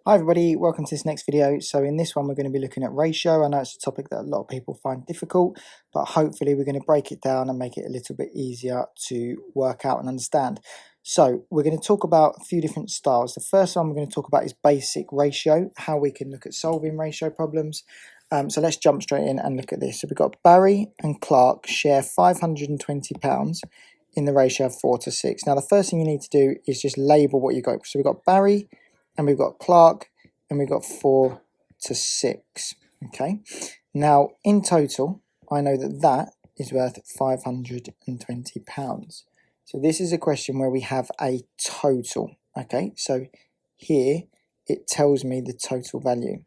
Hi everybody, welcome to this next video. So in this one we're going to be looking at ratio. I know it's a topic that a lot of people find difficult, but hopefully we're going to break it down and make it a little bit easier to work out and understand. So we're going to talk about a few different styles. The first one we're going to talk about is basic ratio, how we can look at solving ratio problems. So let's jump straight in and look at this. So we've got Barry and Clark share £520 in the ratio of 4 to 6. Now the first thing you need to do is just label what you got. So we've got Barry and we've got Clark, and we've got 4 to 6. Okay, now in total, I know that that is worth £520. So this is a question where we have a total. Okay, so here it tells me the total value.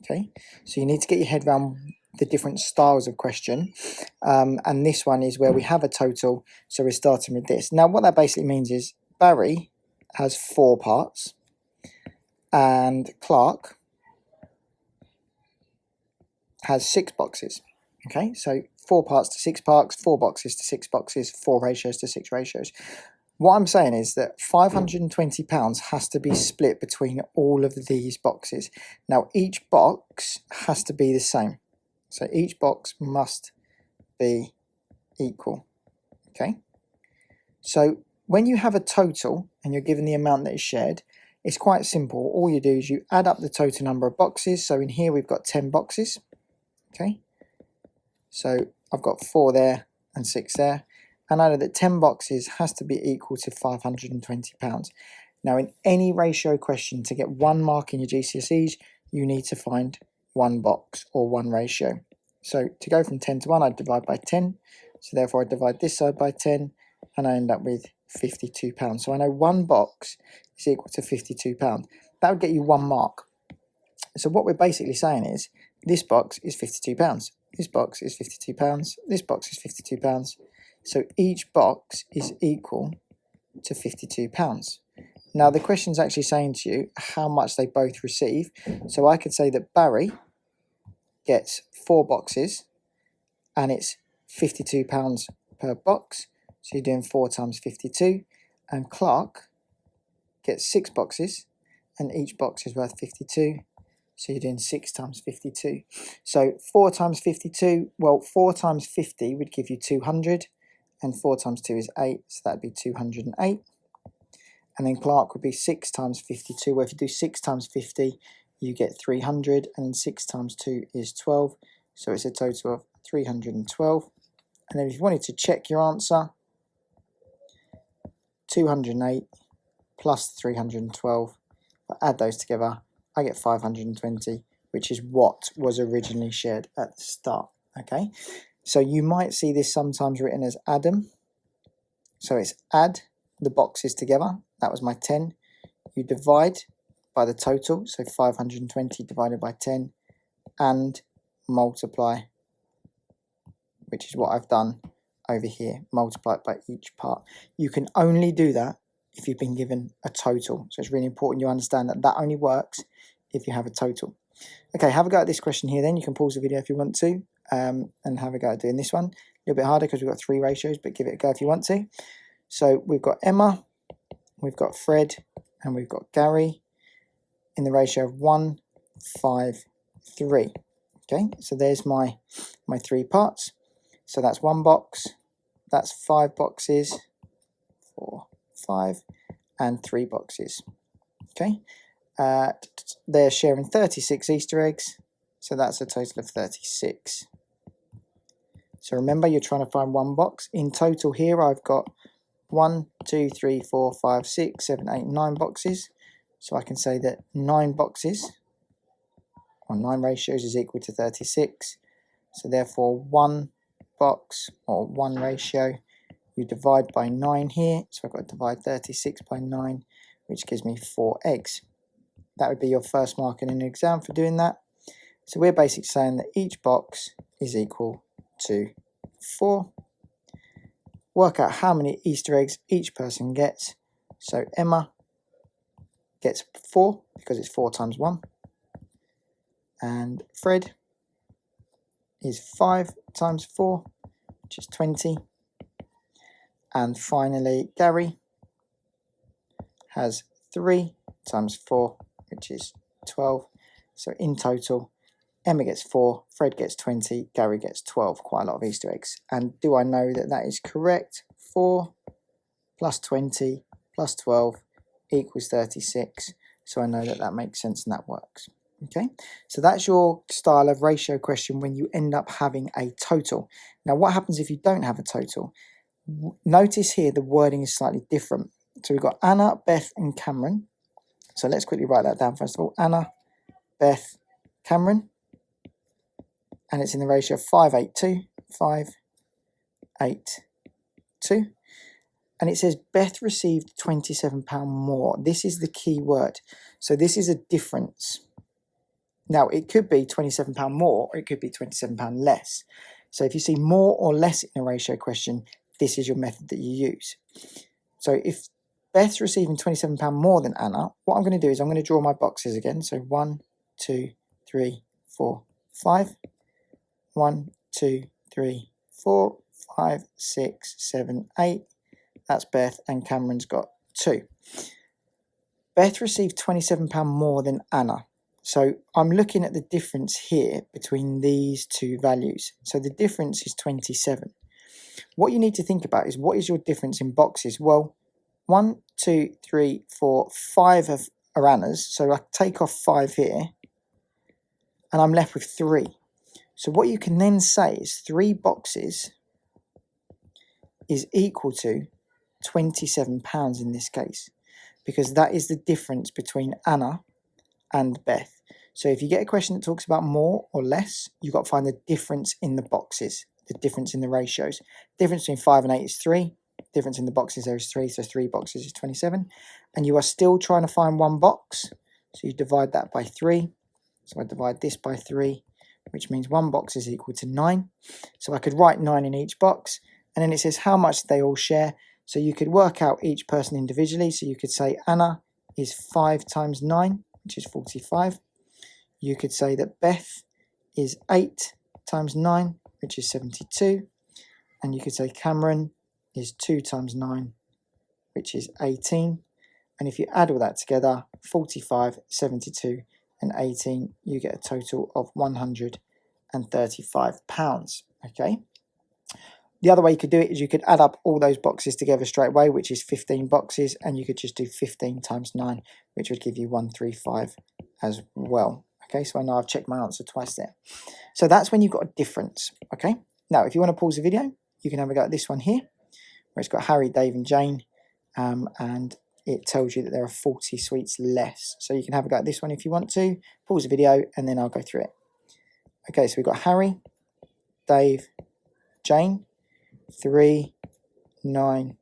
Okay, so you need to get your head around the different styles of question, and this one is where we have a total. So we're starting with this. Now, what that basically means is Barry has 4 parts. And Clark has 6 boxes. Okay, so 4 parts to 6 parts, 4 boxes to 6 boxes, 4 ratios to 6 ratios. What I'm saying is that £520 has to be split between all of these boxes. Now each box has to be the same. So each box must be equal. Okay, so when you have a total and you're given the amount that is shared, it's quite simple. All you do is you add up the total number of boxes. So in here we've got 10 boxes. Okay, so I've got 4 there and 6 there. And I know that 10 boxes has to be equal to £520. Now in any ratio question, to get 1 mark in your GCSEs, you need to find 1 box or 1 ratio. So to go from 10 to 1, I divide by 10. So therefore I divide this side by 10 and I end up with £52. So I know 1 box is equal to £52. That would get you 1 mark. So what we're basically saying is this box is £52. This box is £52. This box is £52. So each box is equal to £52. Now the question's actually saying to you how much they both receive. So I could say that Barry gets 4 boxes and it's £52 per box. So you're doing 4 times 52, and Clark gets 6 boxes and each box is worth 52. So you're doing 6 times 52. So 4 times 52, well 4 times 50 would give you 200, and 4 times 2 is 8, so that'd be 208. And then Clark would be 6 times 52. Well, if you do 6 times 50, you get 300, and then 6 times 2 is 12. So it's a total of 312. And then if you wanted to check your answer, 208 plus 312, if I add those together, I get 520, which is what was originally shared at the start. Okay, so you might see this sometimes written as Adam. So it's add the boxes together. That was my 10. You divide by the total, so 520 divided by 10, and multiply, which is what I've done over here, multiply it by each part. You can only do that if you've been given a total. So it's really important you understand that that only works if you have a total. Okay, have a go at this question here then. You can pause the video if you want to, and have a go at doing this one. A little bit harder because we've got 3 ratios, but give it a go if you want to. So we've got Emma, we've got Fred, and we've got Gary in the ratio of 1, 5, 3. Okay, so there's my 3 parts. So that's 1 box, that's 5 boxes, 4, 5, and 3 boxes. Okay, they're sharing 36 Easter eggs, so that's a total of 36. So remember, you're trying to find 1 box. In total here, I've got 1, 2, 3, 4, 5, 6, 7, 8, 9 boxes. So I can say that 9 boxes, or 9 ratios, is equal to 36. So therefore 1 box or 1 ratio, you divide by 9 here. So I've got to divide 36 by 9, which gives me 4 eggs. That would be your first mark in an exam for doing that. So we're basically saying that each box is equal to 4. Work out how many Easter eggs each person gets. So Emma gets 4 because it's 4 times 1. And Fred is 5 times 4, which is 20. And finally, Gary has 3 times 4, which is 12. So in total, Emma gets 4, Fred gets 20, Gary gets 12. Quite a lot of Easter eggs. And do I know that that is correct? 4 plus 20 plus 12 equals 36. So I know that that makes sense and that works. Okay, so that's your style of ratio question when you end up having a total. Now, what happens if you don't have a total? Notice here the wording is slightly different. So we've got Anna, Beth, and Cameron. So let's quickly write that down first of all. Anna, Beth, Cameron. And it's in the ratio of 582, 582. And it says Beth received £27 more. This is the key word. So this is a difference. Now, it could be £27 more, or it could be £27 less. So if you see more or less in a ratio question, this is your method that you use. So if Beth's receiving £27 more than Anna, what I'm going to do is I'm going to draw my boxes again. So 1, 2, 3, 4, 5. 1, 2, 3, 4, 5, 6, 7, 8. That's Beth, and Cameron's got 2. Beth received £27 more than Anna. So I'm looking at the difference here between these two values. So the difference is 27. What you need to think about is, what is your difference in boxes? Well, 1, 2, 3, 4, 5 are Anna's. So I take off 5 here and I'm left with 3. So what you can then say is 3 boxes is equal to £27 in this case, because that is the difference between Anna and Beth. So if you get a question that talks about more or less, you've got to find the difference in the boxes, the difference in the ratios. Difference between 5 and 8 is 3. Difference in the boxes there is 3, so 3 boxes is 27. And you are still trying to find one box, so you divide that by 3. So I divide this by 3, which means one box is equal to 9. So I could write 9 in each box, and then it says how much they all share. So you could work out each person individually. So you could say Anna is 5 times 9, which is 45. You could say that Beth is 8 times 9, which is 72. And you could say Cameron is 2 times 9, which is 18. And if you add all that together, 45, 72, and 18, you get a total of £135. Okay. The other way you could do it is you could add up all those boxes together straight away, which is 15 boxes, and you could just do 15 times 9, which would give you 135 as well. Okay, so I know I've checked my answer twice there. So that's when you've got a difference. Okay, now if you want to pause the video, you can have a go at this one here, where it's got Harry, Dave, and Jane, and it tells you that there are 40 sweets less. So you can have a go at this one if you want to. Pause the video, and then I'll go through it. Okay, so we've got Harry, Dave, Jane, 3, 9,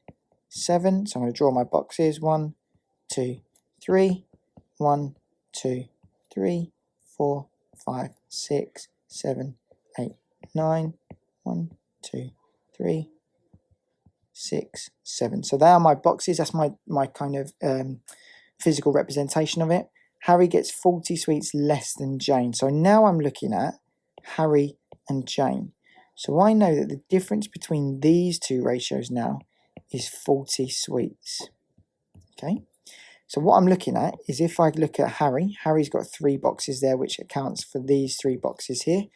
7. So I'm going to draw my boxes. 1, 2, 3. 1, 2, 3, 4, 5, 6, 7, 8, 9. 1, 2, 3, 6, 7. So they are my boxes. That's my kind of physical representation of it. Harry gets 40 sweets less than Jane. So now I'm looking at Harry and Jane. So I know that the difference between these two ratios now is 40 sweets. Okay. So what I'm looking at is, if I look at Harry, Harry's got 3 boxes there, which accounts for these 3 boxes here.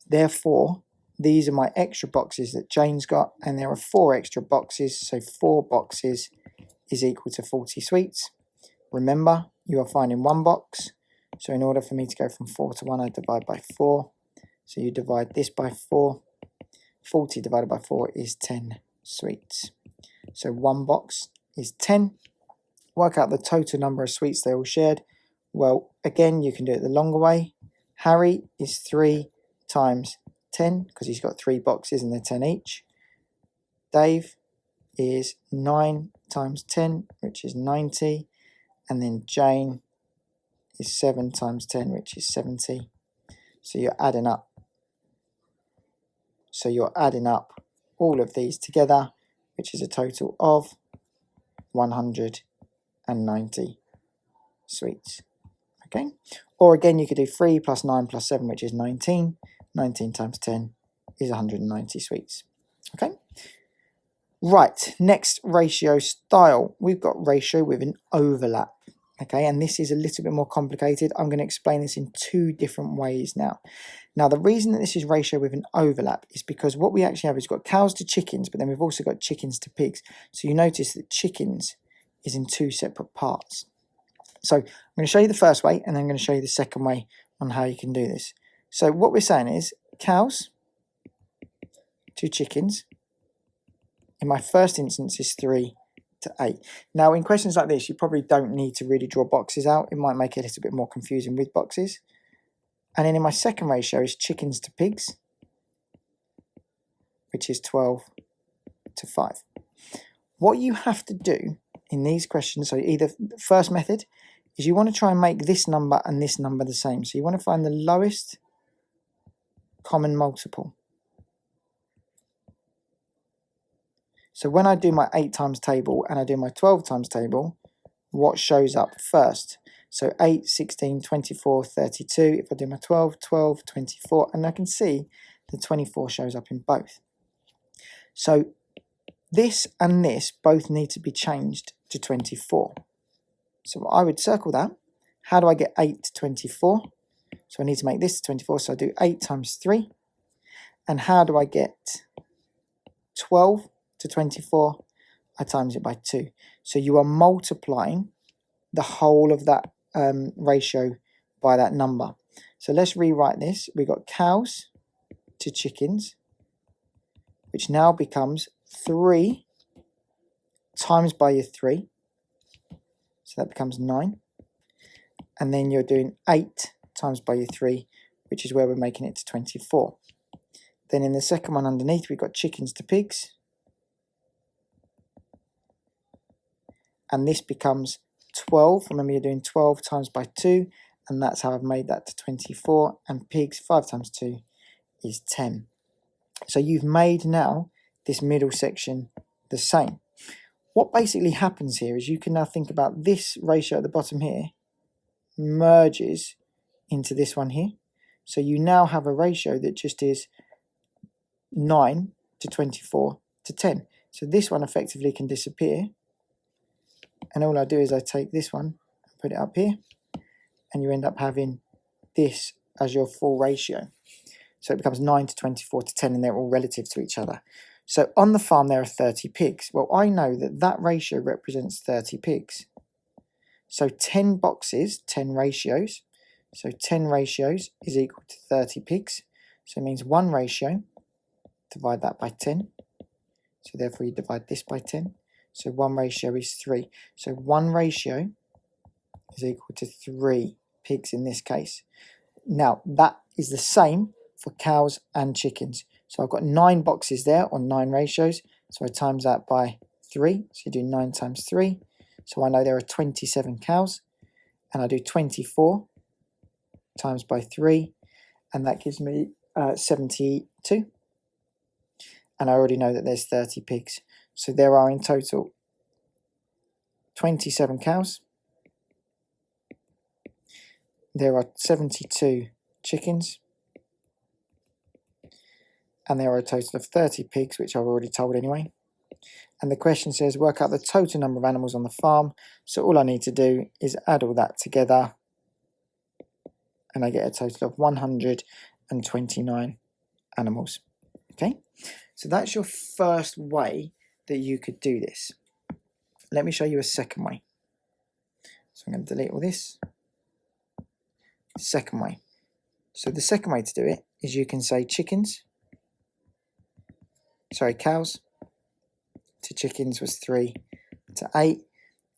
Therefore, these are my extra boxes that Jane's got, and there are 4 extra boxes. So 4 boxes is equal to 40 sweets. Remember, you are finding one box. So in order for me to go from 4 to 1, I divide by 4. So you divide this by 4. 40 divided by 4 is 10 sweets. So one box is 10. Work out the total number of sweets they all shared. Well, again, you can do it the longer way. Harry is 3 times 10, because he's got 3 boxes and they're 10 each. Dave is 9 times 10, which is 90. And then Jane is 7 times 10, which is 70. So you're adding up. So you're adding up all of these together, which is a total of 190 sweets. Okay. Or again, you could do 3 plus 9 plus 7, which is 19. 19 times 10 is 190 sweets. Okay. Right. Next ratio style. We've got ratio with an overlap. Okay, and this is a little bit more complicated. I'm going to explain this in two different ways now. Now, the reason that this is ratio with an overlap is because what we actually have is got cows to chickens, but then we've also got chickens to pigs. So you notice that chickens is in two separate parts. So I'm going to show you the first way, and then I'm going to show you the second way on how you can do this. So what we're saying is cows to chickens, in my first instance, is 3 to 8. Now, in questions like this, you probably don't need to really draw boxes out. It might make it a little bit more confusing with boxes. And then in my second ratio is chickens to pigs, which is 12 to 5. What you have to do in these questions, so either the first method, is you want to try and make this number and this number the same. So you want to find the lowest common multiple. So when I do my 8 times table and I do my 12 times table, what shows up first? So 8, 16, 24, 32. If I do my 12, 12, 24, and I can see the 24 shows up in both. So this and this both need to be changed to 24. So I would circle that. How do I get 8 to 24? So I need to make this to 24, so I do 8 times 3. And how do I get 12 to 24? I times it by 2. So you are multiplying the whole of that ratio by that number. So let's rewrite this. We've got cows to chickens, which now becomes 3 times by your 3. So that becomes 9. And then you're doing 8 times by your 3, which is where we're making it to 24. Then in the second one underneath, we've got chickens to pigs. And this becomes 12. Remember, you're doing 12 times by 2, and that's how I've made that to 24. And pigs, 5 times 2 is 10. So you've made now this middle section the same. What basically happens here is you can now think about this ratio at the bottom here merges into this one here. So you now have a ratio that just is 9 to 24 to 10. So this one effectively can disappear. And all I do is I take this one and put it up here, and you end up having this as your full ratio. So it becomes 9 to 24 to 10, and they're all relative to each other. So on the farm there are 30 pigs. Well, I know that that ratio represents 30 pigs. So 10 boxes, 10 ratios. So 10 ratios is equal to 30 pigs. So it means 1 ratio, divide that by 10. So therefore you divide this by 10. So 1 ratio is 3. So 1 ratio is equal to 3 pigs in this case. Now that is the same for cows and chickens. So I've got 9 boxes there, or 9 ratios. So I times that by 3. So you do 9 times 3. So I know there are 27 cows. And I do 24 times by 3. And that gives me 72. And I already know that there's 30 pigs. So there are in total 27 cows. There are 72 chickens. And there are a total of 30 pigs, which I've already told anyway. And the question says, work out the total number of animals on the farm. So all I need to do is add all that together. And I get a total of 129 animals. Okay, so that's your first way that you could do this. Let me show you a second way. So I'm going to delete all this. Second way. So the second way to do it is you can say cows to chickens was 3 to 8.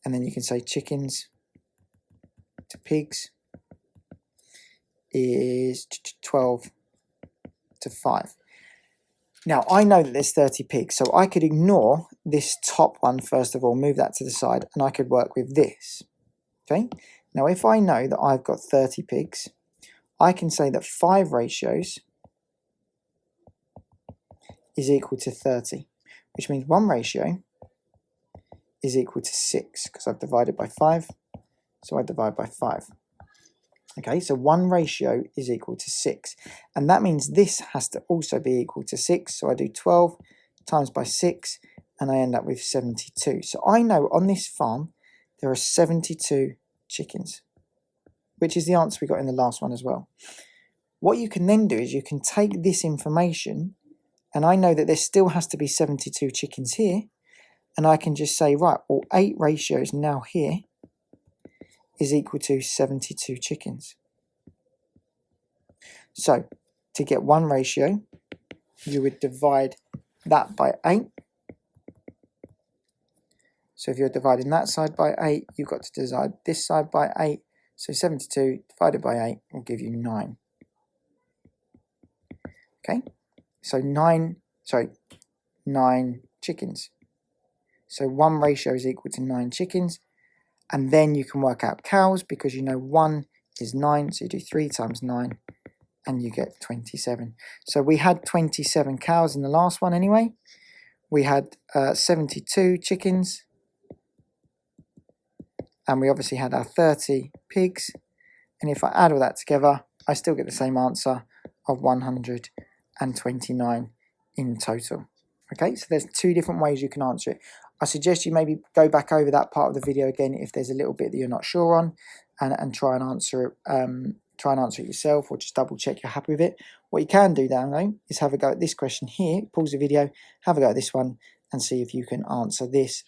And then you can say chickens to pigs is 12 to 5. Now, I know that there's 30 pigs, so I could ignore this top one first of all, move that to the side, and I could work with this. Okay? Now, if I know that I've got 30 pigs, I can say that 5 ratios is equal to 30, which means 1 ratio is equal to 6, because I've divided by 5, so I divide by 5. Okay, so 1 ratio is equal to 6. And that means this has to also be equal to 6. So I do 12 times by 6, and I end up with 72. So I know on this farm, there are 72 chickens, which is the answer we got in the last one as well. What you can then do is you can take this information, and I know that there still has to be 72 chickens here, and I can just say, right, well, 8 ratios now here is equal to 72 chickens. So to get 1 ratio, you would divide that by 8. So if you're dividing that side by 8, you've got to divide this side by 8. So 72 divided by 8 will give you 9. Okay, so 9 chickens. So 1 ratio is equal to 9 chickens. And then you can work out cows, because you know 1 is 9, so you do 3 times 9, and you get 27. So we had 27 cows in the last one anyway. We had 72 chickens, and we obviously had our 30 pigs. And if I add all that together, I still get the same answer of 129 in total. Okay, so there's 2 different ways you can answer it. I suggest you maybe go back over that part of the video again if there's a little bit that you're not sure on, and try and answer it yourself, or just double check you're happy with it. What you can do now though is have a go at this question here, pause the video, have a go at this one, and see if you can answer this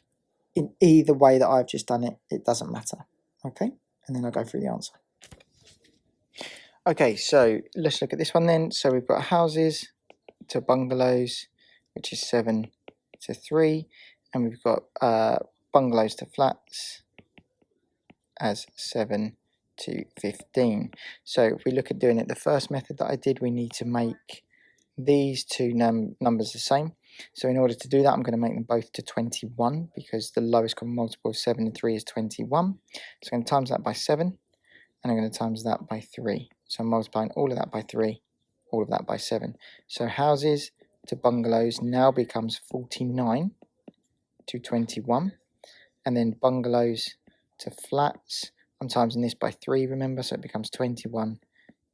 in either way that I've just done it. It doesn't matter. Okay, and then I'll go through the answer. Okay, so let's look at this one then. So we've got houses to bungalows, which is 7 to 3, and we've got bungalows to flats as 7 to 15. So if we look at doing it the first method that I did, we need to make these 2 numbers the same. So in order to do that, I'm going to make them both to 21, because the lowest common multiple of 7 and 3 is 21. So I'm going to times that by 7, and I'm going to times that by 3. So I'm multiplying all of that by 3, all of that by 7. So houses to bungalows now becomes 49 to 21. And then bungalows to flats, I'm timesing this by 3, remember, so it becomes 21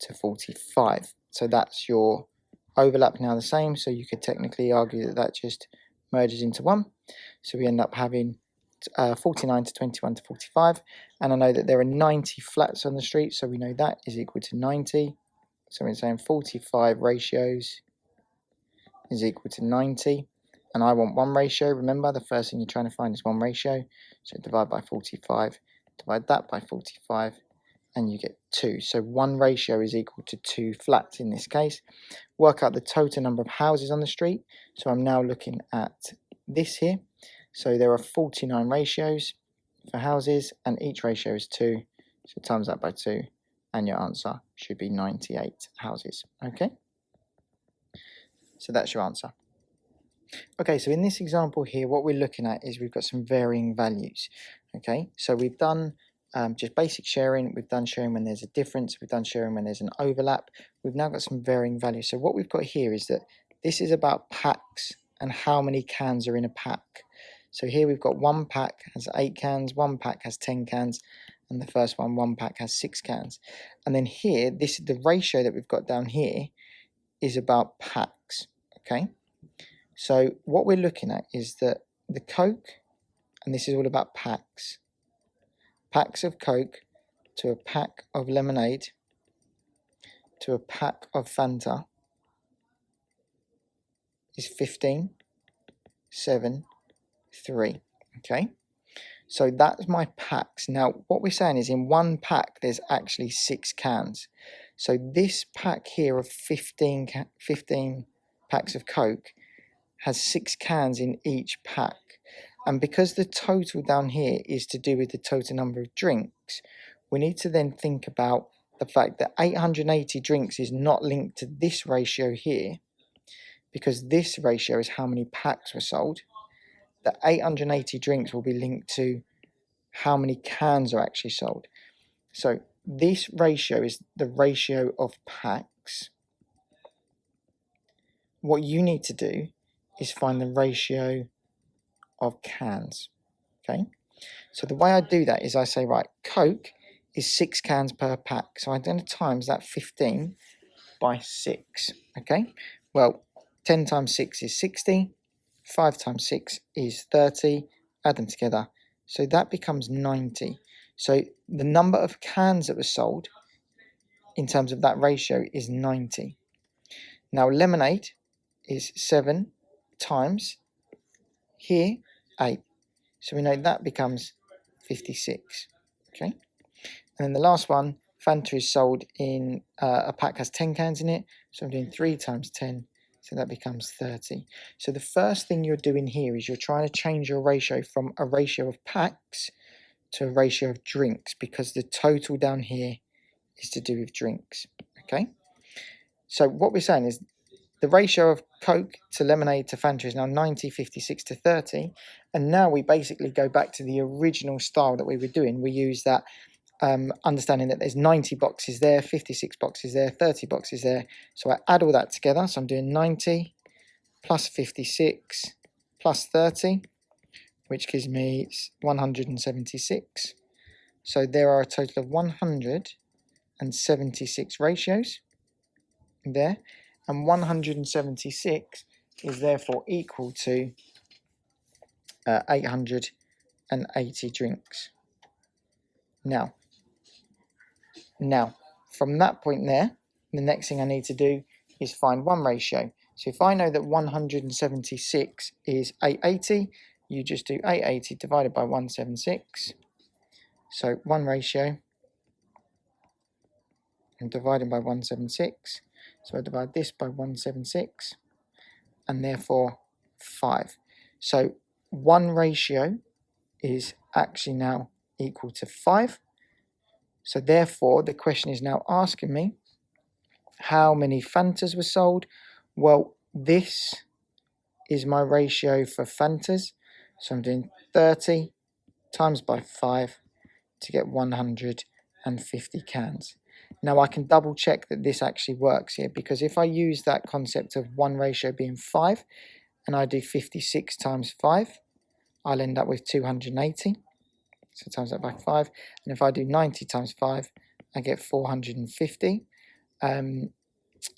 to 45. So that's your overlap now the same, so you could technically argue that that just merges into 1. So we end up having 49 to 21 to 45, and I know that there are 90 flats on the street, so we know that is equal to 90. So we're saying 45 ratios is equal to 90, and I want 1 ratio. Remember, the first thing you're trying to find is 1 ratio, so divide by 45, divide that by 45, and you get 2. So 1 ratio is equal to 2 flats in this case. Work out the total number of houses on the street. So I'm now looking at this here. So there are 49 ratios for houses, and each ratio is 2. So times that by 2, and your answer should be 98 houses. Okay? So that's your answer. Okay, so in this example here, what we're looking at is we've got some varying values. Okay, so we've done just basic sharing, we've done sharing when there's a difference, we've done sharing when there's an overlap. We've now got some varying values. So what we've got here is that this is about packs and how many cans are in a pack. So here we've got 1 pack has 8 cans, 1 pack has 10 cans, and the first one pack has 6 cans. And then here, this is the ratio that we've got down here is about packs. Okay, so what we're looking at is that the Coke, and this is all about packs, packs of Coke to a pack of lemonade to a pack of Fanta is 15, 7, 3. Okay, so that's my packs. Now what we're saying is in 1 pack there's actually 6 cans. So this pack here of 15 packs of Coke has 6 cans in each pack. And because the total down here is to do with the total number of drinks, we need to then think about the fact that 880 drinks is not linked to this ratio here, because this ratio is how many packs were sold. The 880 drinks will be linked to how many cans are actually sold. So this ratio is the ratio of packs. What you need to do is find the ratio of cans. Okay, so the way I do that is I say, right, Coke is 6 cans per pack, so I'm going to times that 15 by 6. Okay, well, 10 times 6 is 60, 5 times 6 is 30, add them together, so that becomes 90. So the number of cans that were sold in terms of that ratio is 90. Now lemonade is 7 times here 8. So we know that becomes 56. Okay. And then the last one, Fanta is sold in a pack has 10 cans in it. So I'm doing 3 times 10. So that becomes 30. So the first thing you're doing here is you're trying to change your ratio from a ratio of packs to a ratio of drinks, because the total down here is to do with drinks. Okay. So what we're saying is the ratio of Coke to lemonade to Fanta is now 90, 56 to 30. And now we basically go back to the original style that we were doing. We use that understanding that there's 90 boxes there, 56 boxes there, 30 boxes there. So I add all that together. So I'm doing 90 plus 56 plus 30, which gives me 176. So there are a total of 176 ratios there. And 176 is therefore equal to 880 drinks. Now, from that point there, the next thing I need to do is find one ratio. So if I know that 176 is 880, you just do 880 divided by 176. So one ratio and dividing by 176. So I divide this by 176 and therefore 5. So one ratio is actually now equal to 5. So therefore the question is now asking me how many Fantas were sold. Well, this is my ratio for Fantas. So I'm doing 30 times by 5 to get 150 cans. Now I can double check that this actually works here, because if I use that concept of one ratio being 5 and I do 56 times 5, I'll end up with 280. So times that by 5. And if I do 90 times 5, I get 450. And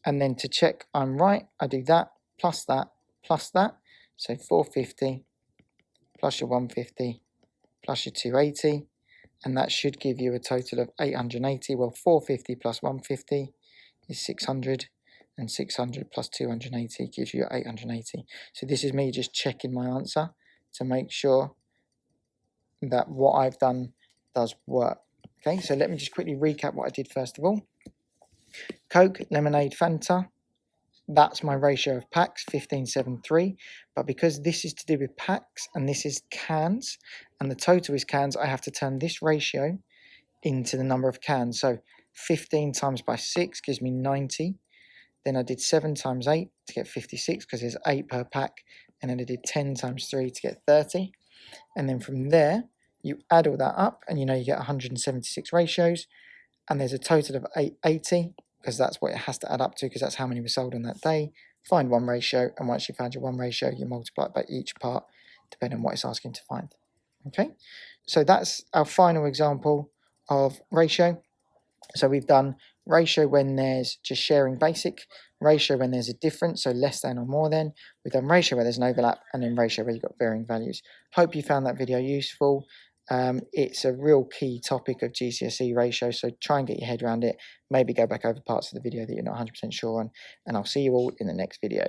then to check I'm right, I do that plus that plus that. So 450 plus your 150 plus your 280. And that should give you a total of 880. Well, 450 plus 150 is 600. And 600 plus 280 gives you 880. So this is me just checking my answer to make sure that what I've done does work. Okay, so let me just quickly recap what I did first of all. Coke, lemonade, Fanta. That's my ratio of packs, 1573. But because this is to do with packs and this is cans and the total is cans, I have to turn this ratio into the number of cans. So 15 times by 6 gives me 90. Then I did 7 times 8 to get 56 because there's 8 per pack. And then I did 10 times 3 to get 30. And then from there, you add all that up and you know you get 176 ratios. And there's a total of 880 because that's what it has to add up to, because that's how many were sold on that day. Find one ratio, and once you found your one ratio, you multiply it by each part, depending on what it's asking to find. Okay, so that's our final example of ratio. So we've done ratio when there's just sharing basic, ratio when there's a difference, so less than or more than. We've done ratio where there's an overlap, and then ratio where you've got varying values. Hope you found that video useful. It's a real key topic of GCSE ratio, so try and get your head around it. Maybe go back over parts of the video that you're not 100% sure on, and I'll see you all in the next video.